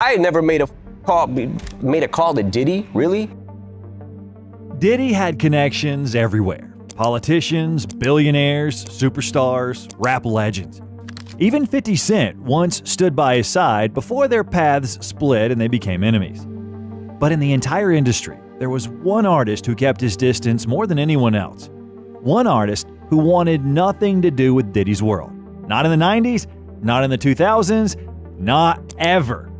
I had never made a call to Diddy, really? Diddy had connections everywhere. Politicians, billionaires, superstars, rap legends. Even 50 Cent once stood by his side before their paths split and they became enemies. But in the entire industry, there was one artist who kept his distance more than anyone else. One artist who wanted nothing to do with Diddy's world. Not in the 90s, not in the 2000s, not ever.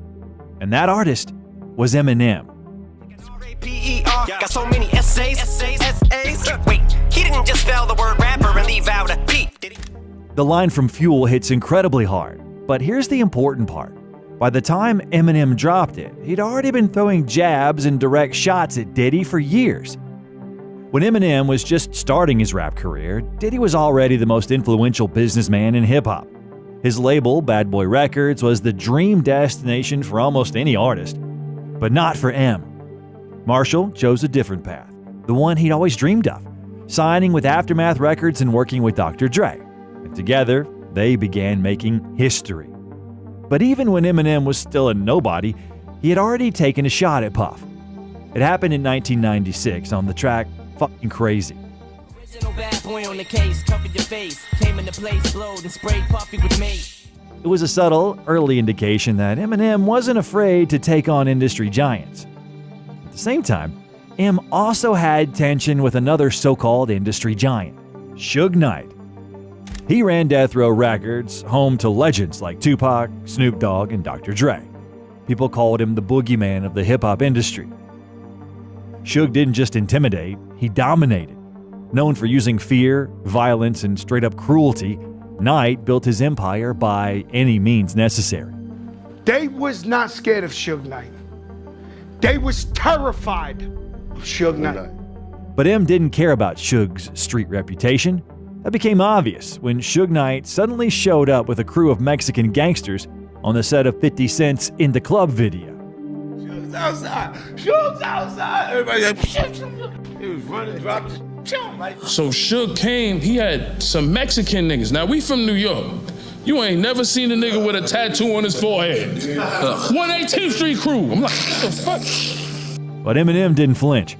And that artist was Eminem. Got so many essays. Wait, he didn't just spell the word rapper and leave out a P. The line from Fuel hits incredibly hard, but here's the important part. By the time Eminem dropped it, he'd already been throwing jabs and direct shots at Diddy for years. When Eminem was just starting his rap career, Diddy was already the most influential businessman in hip-hop. His label, Bad Boy Records, was the dream destination for almost any artist. But not for M. Marshall chose a different path, the one he'd always dreamed of, signing with Aftermath Records and working with Dr. Dre. And together, they began making history. But even when Eminem was still a nobody, he had already taken a shot at Puff. It happened in 1996 on the track Fucking Crazy. Original bad boy on the case, covered your face, came into place, blowed and sprayed Puffy with mace. It was a subtle, early indication that Eminem wasn't afraid to take on industry giants. At the same time, M also had tension with another so-called industry giant, Suge Knight. He ran Death Row Records, home to legends like Tupac, Snoop Dogg, and Dr. Dre. People called him the boogeyman of the hip-hop industry. Suge didn't just intimidate, he dominated. Known for using fear, violence, and straight-up cruelty, Knight built his empire by any means necessary. They was not scared of Suge Knight. They was terrified of Suge Knight. But M didn't care about Suge's street reputation. That became obvious when Suge Knight suddenly showed up with a crew of Mexican gangsters on the set of 50 Cent's In the Club video. Suge's outside! Suge's outside! Everybody like, he was running, dropped his like. So Suge came, he had some Mexican niggas. Now we from New York. You ain't never seen a nigga with a tattoo on his forehead. 118th Street crew. I'm like, what the fuck? But Eminem didn't flinch.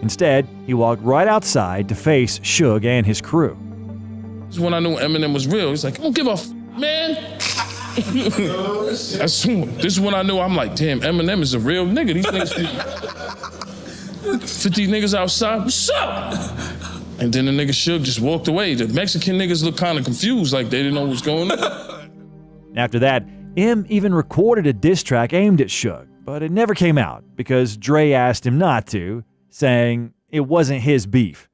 Instead, he walked right outside to face Suge and his crew. This is when I knew Eminem was real. He's like, I don't give a man. This is when I knew, I'm like, damn, Eminem is a real nigga. These niggas, 50 niggas outside, what's up? And then the nigga Suge just walked away. The Mexican niggas looked kind of confused, like they didn't know what's going on. After that, M even recorded a diss track aimed at Suge, but it never came out because Dre asked him not to, saying it wasn't his beef.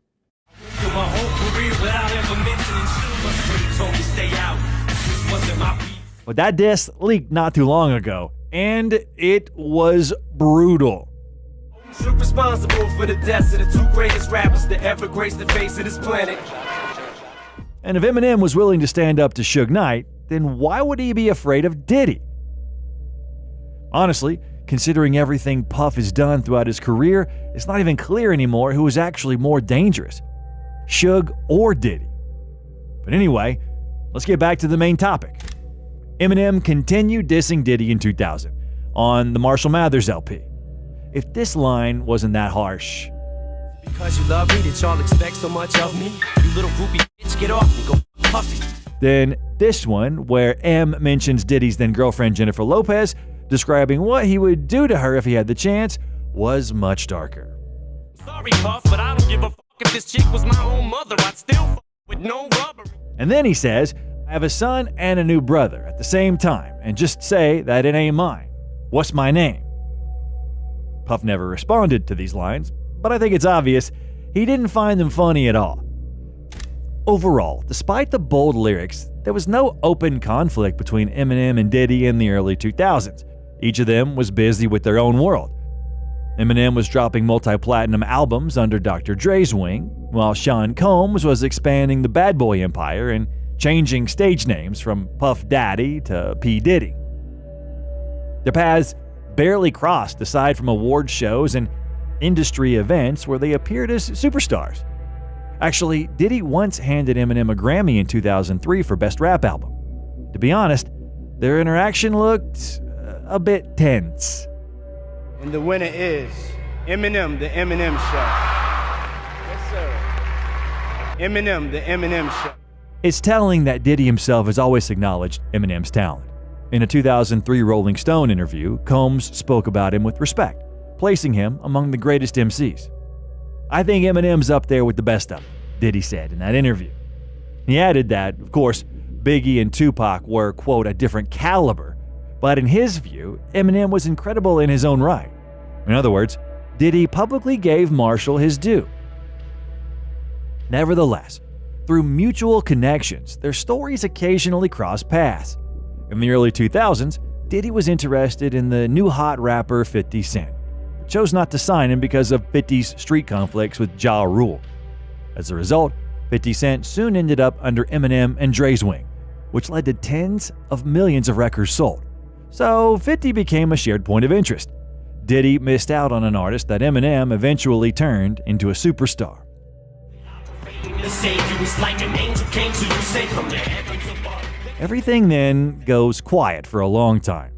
But that diss leaked not too long ago, and it was brutal. Suge responsible for the deaths of the two greatest rappers to ever grace the face of this planet. And if Eminem was willing to stand up to Suge Knight, then why would he be afraid of Diddy? Honestly, considering everything Puff has done throughout his career, it's not even clear anymore who is actually more dangerous, Suge or Diddy. But anyway, let's get back to the main topic. Eminem continued dissing Diddy in 2000 on the Marshall Mathers LP. If this line wasn't that harsh. Because you love me, that y'all expect so much of me. You little groupie bitch, get off me, go Puffy. Then this one, where M mentions Diddy's then girlfriend Jennifer Lopez, describing what he would do to her if he had the chance, was much darker. Sorry, Puff, but I don't give a fuck if this chick was my own mother. I'd still fuck with no rubber. And then he says, I have a son and a new brother at the same time, and just say that it ain't mine. What's my name? Puff never responded to these lines, but I think it's obvious he didn't find them funny at all. Overall, despite the bold lyrics, there was no open conflict between Eminem and Diddy in the early 2000s. Each of them was busy with their own world. Eminem was dropping multi-platinum albums under Dr. Dre's wing, while Sean Combs was expanding the Bad Boy empire and changing stage names from Puff Daddy to P. Diddy. Their paths barely crossed aside from award shows and industry events where they appeared as superstars. Actually, Diddy once handed Eminem a Grammy in 2003 for Best Rap Album. To be honest, their interaction looked a bit tense. And the winner is Eminem, the Eminem Show. Yes, sir. Eminem, the Eminem Show. It's telling that Diddy himself has always acknowledged Eminem's talent. In a 2003 Rolling Stone interview, Combs spoke about him with respect, placing him among the greatest MCs. "I think Eminem's up there with the best of them," Diddy said in that interview. He added that, of course, Biggie and Tupac were, quote, a different caliber, but in his view, Eminem was incredible in his own right. In other words, Diddy publicly gave Marshall his due. Nevertheless, through mutual connections, their stories occasionally crossed paths. In the early 2000s, Diddy was interested in the new hot rapper 50 Cent, but chose not to sign him because of 50's street conflicts with Ja Rule. As a result, 50 Cent soon ended up under Eminem and Dre's wing, which led to tens of millions of records sold. So 50 became a shared point of interest. Diddy missed out on an artist that Eminem eventually turned into a superstar. Everything then goes quiet for a long time.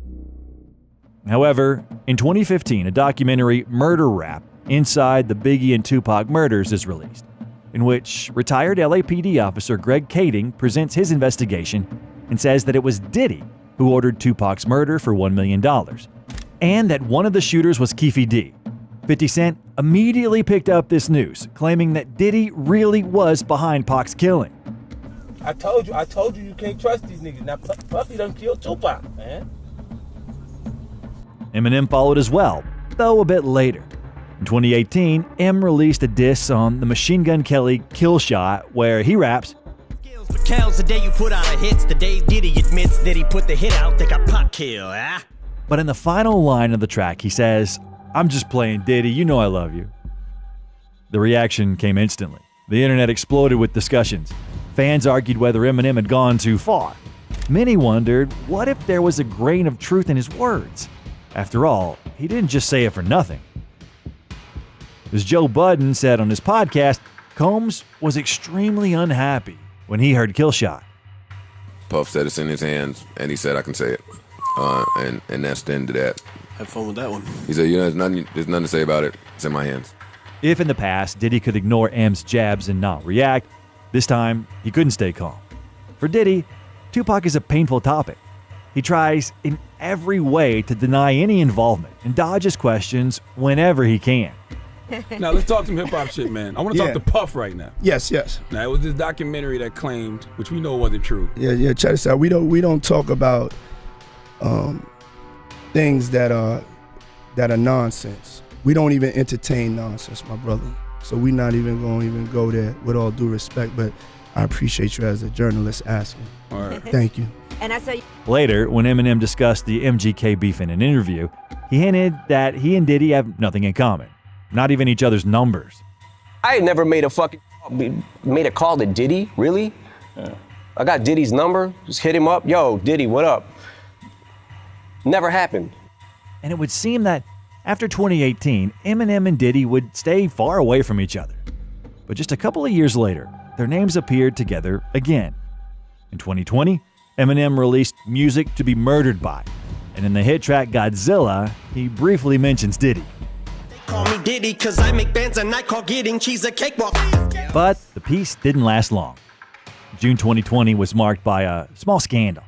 However, in 2015, a documentary, Murder Rap, Inside the Biggie and Tupac Murders, is released, in which retired LAPD officer Greg Kading presents his investigation and says that it was Diddy who ordered Tupac's murder for $1 million, and that one of the shooters was Keefe D. 50 Cent immediately picked up this news, claiming that Diddy really was behind Pac's killing. I told you you can't trust these niggas. Now Puffy done killed Tupac, man. Eminem followed as well, though a bit later. In 2018, M released a diss on the Machine Gun Kelly Kill Shot, where he raps, Counts the day you put out a hits, the day Diddy admits that he put the hit out, they got Pac killed, ah? but in the final line of the track, he says, "I'm just playing Diddy, you know I love you." The reaction came instantly. The internet exploded with discussions. Fans argued whether Eminem had gone too far. Many wondered, what if there was a grain of truth in his words? After all, he didn't just say it for nothing. As Joe Budden said on his podcast, Combs was extremely unhappy when he heard Kill Shot. Puff said it's in his hands, and he said I can say it. And that's the end of that. Have fun with that one. He said, there's nothing to say about it. It's in my hands. If in the past, Diddy could ignore M's jabs and not react, this time he couldn't stay calm. For Diddy, Tupac is a painful topic. He tries in every way to deny any involvement and dodges questions whenever he can. Now let's talk some hip hop shit, man. I want to talk to Puff right now. Yes. Now it was this documentary that claimed, which we know wasn't true. Yeah. Check this out. We don't talk about things that are nonsense. We don't even entertain nonsense, my brother. So we're not even going to go there, with all due respect. But I appreciate you as a journalist asking. All right. Thank you. And I say Later, when Eminem discussed the MGK beef in an interview, he hinted that he and Diddy have nothing in common, not even each other's numbers. I had never made a call to Diddy, really? Yeah. I got Diddy's number, just hit him up. Yo, Diddy, what up? Never happened. And it would seem that after 2018, Eminem and Diddy would stay far away from each other. But just a couple of years later, their names appeared together again. In 2020, Eminem released Music to Be Murdered By, and in the hit track Godzilla, he briefly mentions Diddy. Call me Diddy, cause I make bands and I call getting cheese a cakewalk. But the peace didn't last long. June 2020 was marked by a small scandal.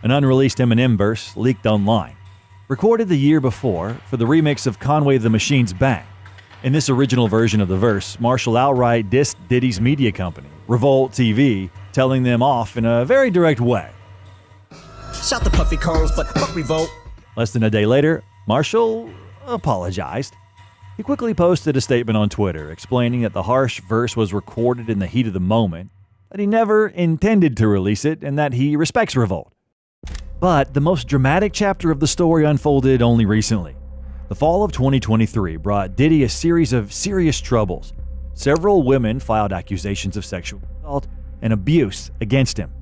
An unreleased Eminem verse leaked online, recorded the year before for the remix of Conway the Machine's Bang. In this original version of the verse, Marshall outright dissed Diddy's media company, Revolt TV, telling them off in a very direct way. Shout the Puffy Combs, but fuck Revolt. Less than a day later, Marshall apologized. He quickly posted a statement on Twitter explaining that the harsh verse was recorded in the heat of the moment, that he never intended to release it, and that he respects Revolt. But the most dramatic chapter of the story unfolded only recently. The fall of 2023 brought Diddy a series of serious troubles. Several women filed accusations of sexual assault and abuse against him.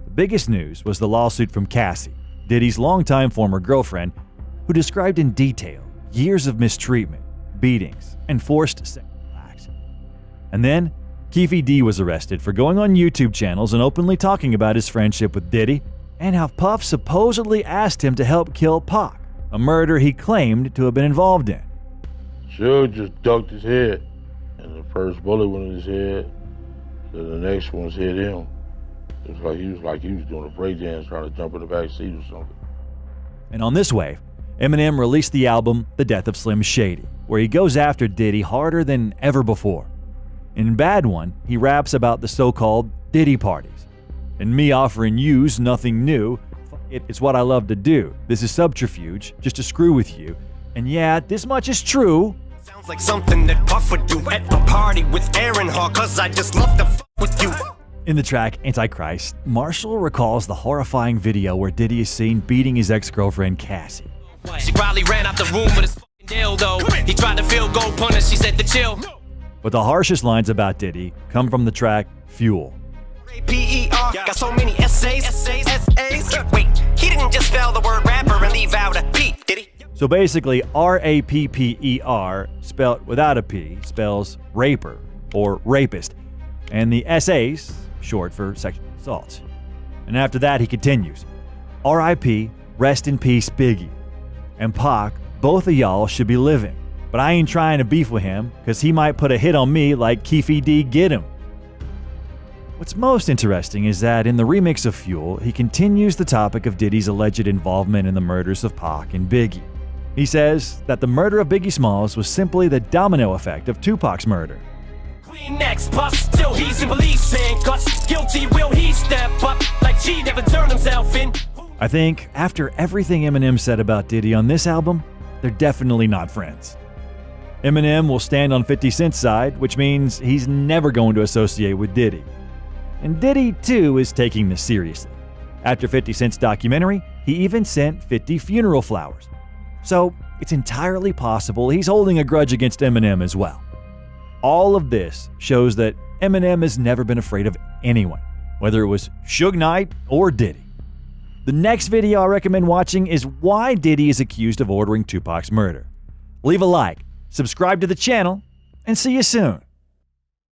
The biggest news was the lawsuit from Cassie, Diddy's longtime former girlfriend, who described in detail years of mistreatment, beatings, and forced sexual acts. And then, Keefe D was arrested for going on YouTube channels and openly talking about his friendship with Diddy and how Puff supposedly asked him to help kill Pac. a murder he claimed to have been involved in. Suge just ducked his head, and the first bullet went in his head, so the next one's hit him. It was like he was doing a breakdance trying to jump in the back seat or something. And on this wave, Eminem released the album The Death of Slim Shady, where he goes after Diddy harder than ever before. In Bad One, he raps about the so-called Diddy parties. And me offering you's nothing new, it's what I love to do. This is subterfuge, just to screw with you. And yeah, this much is true. Sounds like something that Puff would do at a party with Aaron Hall, cause I just love to fuck with you. In the track Antichrist, Marshall recalls the horrifying video where Diddy is seen beating his ex-girlfriend Cassie. She probably ran out the room with his fucking dildo. He tried to field goal punter, she said to chill. But the harshest lines about Diddy come from the track Fuel. P-E-R, got so many essays. Wait, he didn't just spell the word rapper and leave out a P, did he? So basically, R-A-P-P-E-R, spelled without a P, spells raper or rapist. And the essays, short for sexual assault. And after that, he continues, R.I.P., rest in peace, Biggie. And Pac, both of y'all should be living. But I ain't trying to beef with him, because he might put a hit on me like Keefy D get him. What's most interesting is that in the remix of Fuel, he continues the topic of Diddy's alleged involvement in the murders of Pac and Biggie. He says that the murder of Biggie Smalls was simply the domino effect of Tupac's murder. Next bus, still he's in police handcuffs. Guilty, will he step up like G never turned himself in? I think after everything Eminem said about Diddy on this album, they're definitely not friends. Eminem will stand on 50 Cent's side, which means he's never going to associate with Diddy. And Diddy, too, is taking this seriously. After 50 Cent's documentary, he even sent 50 funeral flowers. So it's entirely possible he's holding a grudge against Eminem as well. All of this shows that Eminem has never been afraid of anyone, whether it was Suge Knight or Diddy. The next video I recommend watching is why Diddy is accused of ordering Tupac's murder. Leave a like, subscribe to the channel, and see you soon.